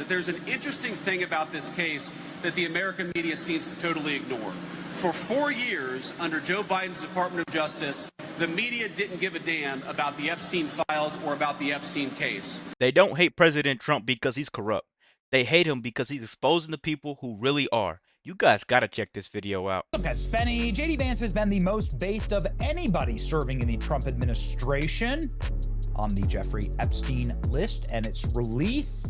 there's an interesting thing about this case that the American media seems to totally ignore. For 4 years, under Joe Biden's Department of Justice, the media didn't give a damn about the Epstein files or about the Epstein case. They don't hate President Trump because he's corrupt. They hate him because he's exposing the people who really are. You guys gotta check this video out. What's up, guys? Spenny. JD Vance has been the most based of anybody serving in the Trump administration on the Jeffrey Epstein list and its release.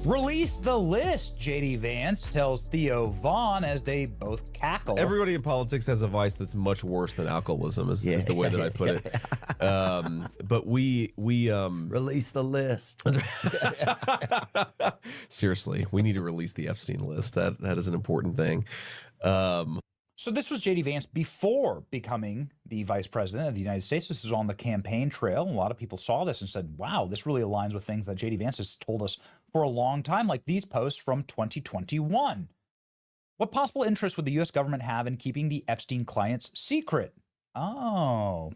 Release the list, JD Vance tells Theo Vaughn as they both cackle. Everybody in politics has a vice that's much worse than alcoholism, is the way that I put it. But we release the list. Seriously, we need to release the Epstein list. That is an important thing. So this was JD Vance before becoming the vice president of the United States. This is on the campaign trail. A lot of people saw this and said, wow, this really aligns with things that JD Vance has told us for a long time, like these posts from 2021. What possible interest would the U.S. government have in keeping the Epstein clients secret? So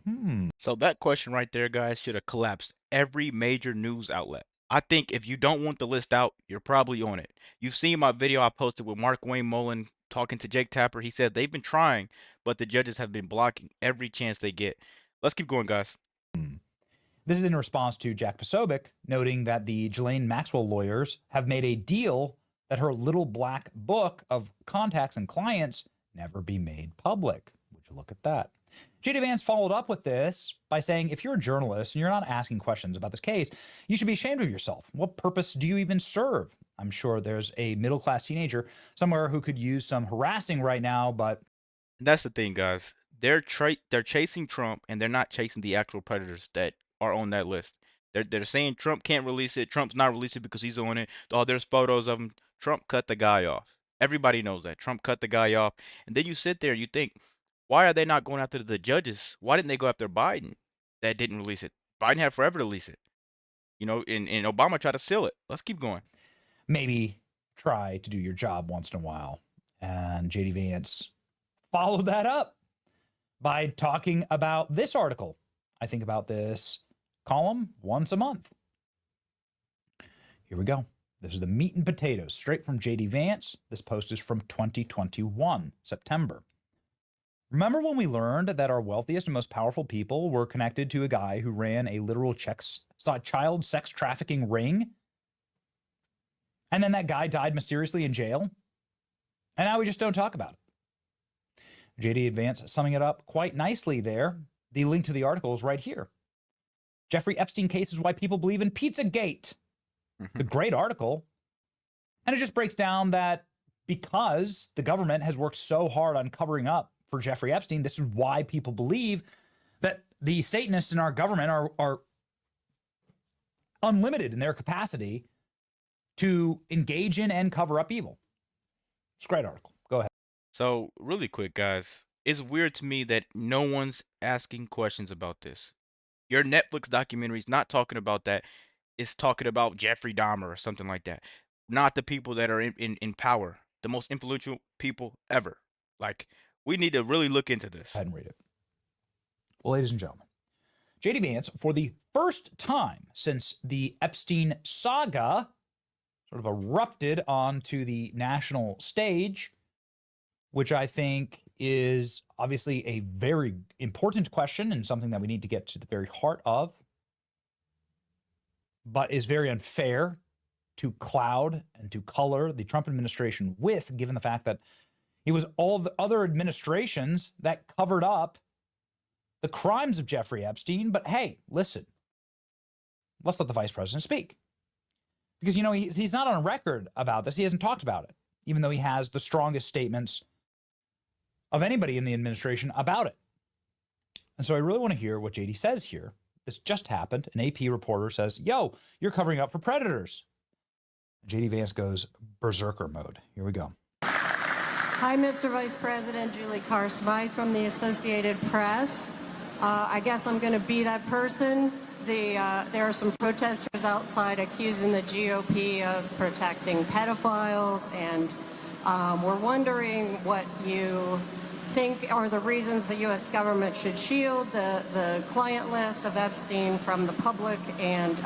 that question right there, guys, should have collapsed every major news outlet. I think if you don't want the list out, you're probably on it. You've seen my video I posted with Mark Wayne Mullen talking to Jake Tapper. He said they've been trying, but the judges have been blocking every chance they get. Let's keep going, guys. This is in response to Jack Posobiec noting that the Ghislaine Maxwell lawyers have made a deal that her little black book of contacts and clients never be made public. Would you look at that? JD Vance followed up with this by saying, if you're a journalist and you're not asking questions about this case, you should be ashamed of yourself. What purpose do you even serve? I'm sure there's a middle-class teenager somewhere who could use some harassing right now, but That's the thing, guys. They're chasing Trump, and they're not chasing the actual predators that are on that list. They're saying Trump can't release it. Trump's not releasing it because he's on it. Oh, there's photos of him. Trump cut the guy off. Everybody knows that. Trump cut the guy off. And then you sit there, you think, why are they not going after the judges? Why didn't they go after Biden that didn't release it? Biden had forever to release it. You know, and Obama tried to seal it. Let's keep going. maybe try to do your job once in a while. And JD Vance followed that up by talking about this article. I think about this column once a month. Here we go. This is the meat and potatoes straight from JD Vance. This post is from 2021, September. Remember when we learned that our wealthiest and most powerful people were connected to a guy who ran a literal child sex trafficking ring? And then that guy died mysteriously in jail? And now we just don't talk about it. JD Vance summing it up quite nicely there. The link to the article is right here. Jeffrey Epstein case is why people believe in Pizzagate. It's a great article. And it just breaks down that because the government has worked so hard on covering up for Jeffrey Epstein, this is why people believe that the Satanists in our government are unlimited in their capacity to engage in and cover up evil. It's a great article. Go ahead. So, really quick, guys, it's weird to me that no one's asking questions about this. Your Netflix documentary is not talking about that. It's talking about Jeffrey Dahmer or something like that. Not the people that are in power, the most influential people ever. Like, we need to really look into this. Go ahead and read it. Well, ladies and gentlemen, JD Vance, for the first time since the Epstein saga sort of erupted onto the national stage, which I think is obviously a very important question and something that we need to get to the very heart of, but is very unfair to cloud and to color the Trump administration with, given the fact that it was all the other administrations that covered up the crimes of Jeffrey Epstein. But hey, listen, let's let the vice president speak. Because, you know, he's not on record about this. He hasn't talked about it, even though he has the strongest statements of anybody in the administration about it. And so I really want to hear what JD says here. This just happened. An AP reporter says, yo, you're covering up for predators. JD Vance goes berserker mode. Here we go. Hi, Mr. Vice President. Julie Carr-Smythe from the Associated Press. I guess I'm going to be that person. There are some protesters outside accusing the GOP of protecting pedophiles, and we're wondering what you think are the reasons the U.S. government should shield the client list of Epstein from the public, and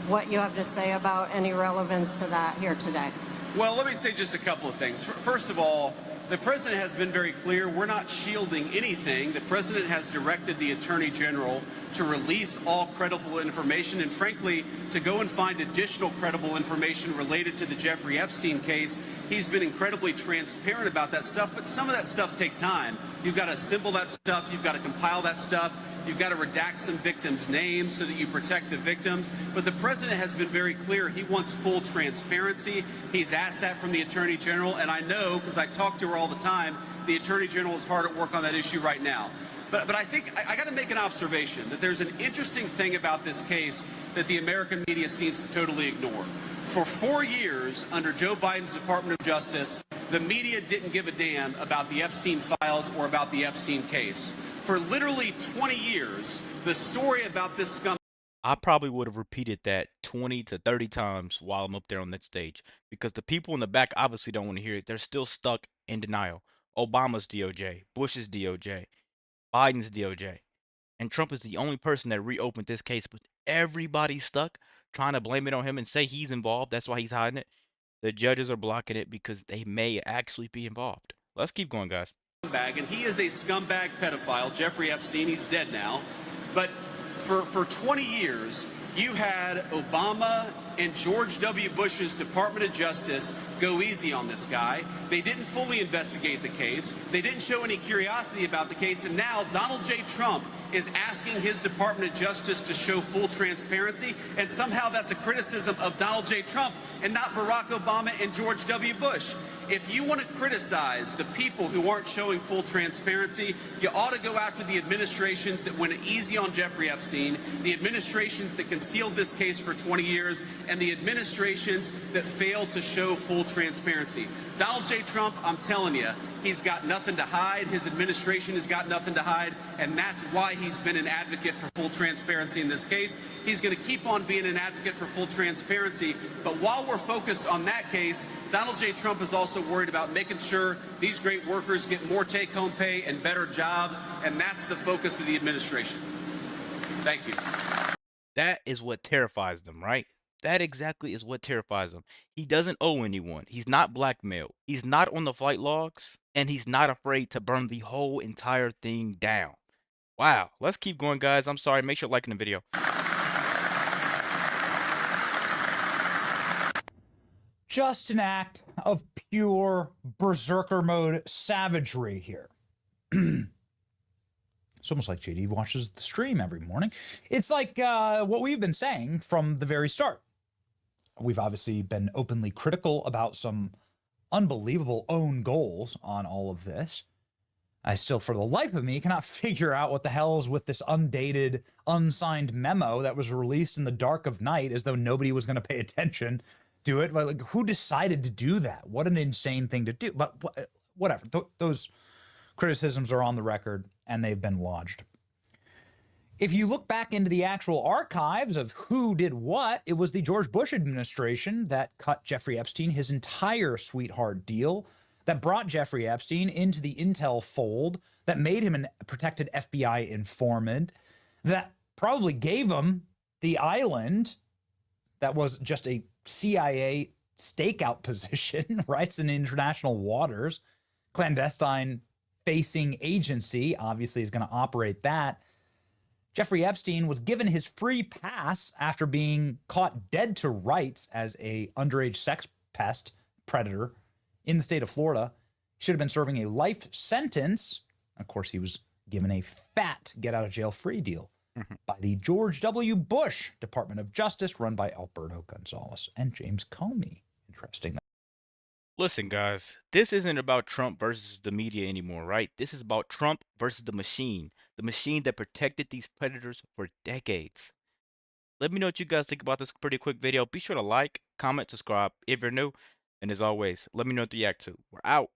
what you have to say about any relevance to that here today. Well, let me say just a couple of things. First of all, the president has been very clear. We're not shielding anything. The president has directed the attorney general to release all credible information and, frankly, to go and find additional credible information related to the Jeffrey Epstein case. He's been incredibly transparent about that stuff, but some of that stuff takes time. You've got to assemble that stuff. You've got to compile that stuff. You've got to redact some victims' names so that you protect the victims. But the president has been very clear. He wants full transparency. He's asked that from the attorney general. And I know, because I talk to her all the time, the attorney general is hard at work on that issue right now. But I think I got to make an observation that there's an interesting thing about this case that the American media seems to totally ignore. For 4 years, under Joe Biden's Department of Justice, the media didn't give a damn about the Epstein files or about the Epstein case. For literally 20 years, the story about this scum. I probably would have repeated that 20 to 30 times while I'm up there on that stage, because the people in the back obviously don't want to hear it. They're still stuck in denial. Obama's DOJ, Bush's DOJ, Biden's DOJ. And Trump is the only person that reopened this case, but everybody's stuck trying to blame it on him and say he's involved. That's why he's hiding it. The judges are blocking it because they may actually be involved. Let's keep going, guys. And he is a scumbag pedophile, Jeffrey Epstein. He's dead now. But for 20 years, you had Obama and George W. Bush's Department of Justice go easy on this guy. They didn't fully investigate the case. They didn't show any curiosity about the case. And now Donald J. Trump is asking his Department of Justice to show full transparency. And somehow that's a criticism of Donald J. Trump and not Barack Obama and George W. Bush. If you want to criticize the people who aren't showing full transparency, you ought to go after the administrations that went easy on Jeffrey Epstein, the administrations that concealed this case for 20 years, and the administrations that failed to show full transparency. Donald J. Trump, I'm telling you, he's got nothing to hide. His administration has got nothing to hide, and that's why he's been an advocate for full transparency in this case. He's going to keep on being an advocate for full transparency, but while we're focused on that case, Donald J. Trump is also worried about making sure these great workers get more take-home pay and better jobs, and that's the focus of the administration. Thank you. That is what terrifies them, right? That exactly is what terrifies him. He doesn't owe anyone. He's not blackmailed. He's not on the flight logs, and he's not afraid to burn the whole entire thing down. Wow. Let's keep going, guys. I'm sorry. Make sure you're liking the video. Just an act of pure berserker mode savagery here. It's almost like JD watches the stream every morning. It's like what we've been saying from the very start. We've obviously been openly critical about some unbelievable own goals on all of this. I still, for the life of me, cannot figure out what the hell is with this undated, unsigned memo that was released in the dark of night as though nobody was going to pay attention to it. But like, who decided to do that? What an insane thing to do. But whatever. Those criticisms are on the record and they've been lodged. If you look back into the actual archives of who did what, it was the George Bush administration that cut Jeffrey Epstein his entire sweetheart deal, that brought Jeffrey Epstein into the intel fold, that made him a protected FBI informant, that probably gave him the island that was just a CIA stakeout position, right? It's in international waters. Clandestine facing agency obviously is going to operate that. Jeffrey Epstein was given his free pass after being caught dead to rights as a underage sex pest predator in the state of Florida. He should have been serving a life sentence. Of course, he was given a fat get-out-of-jail-free deal by the George W. Bush Department of Justice, run by Alberto Gonzales and James Comey. Interesting. Listen, guys, this isn't about Trump versus the media anymore, right? This is about Trump versus the machine that protected these predators for decades. Let me know what you guys think about this pretty quick video. Be sure to like, comment, subscribe if you're new. And as always, let me know what to react to. We're out.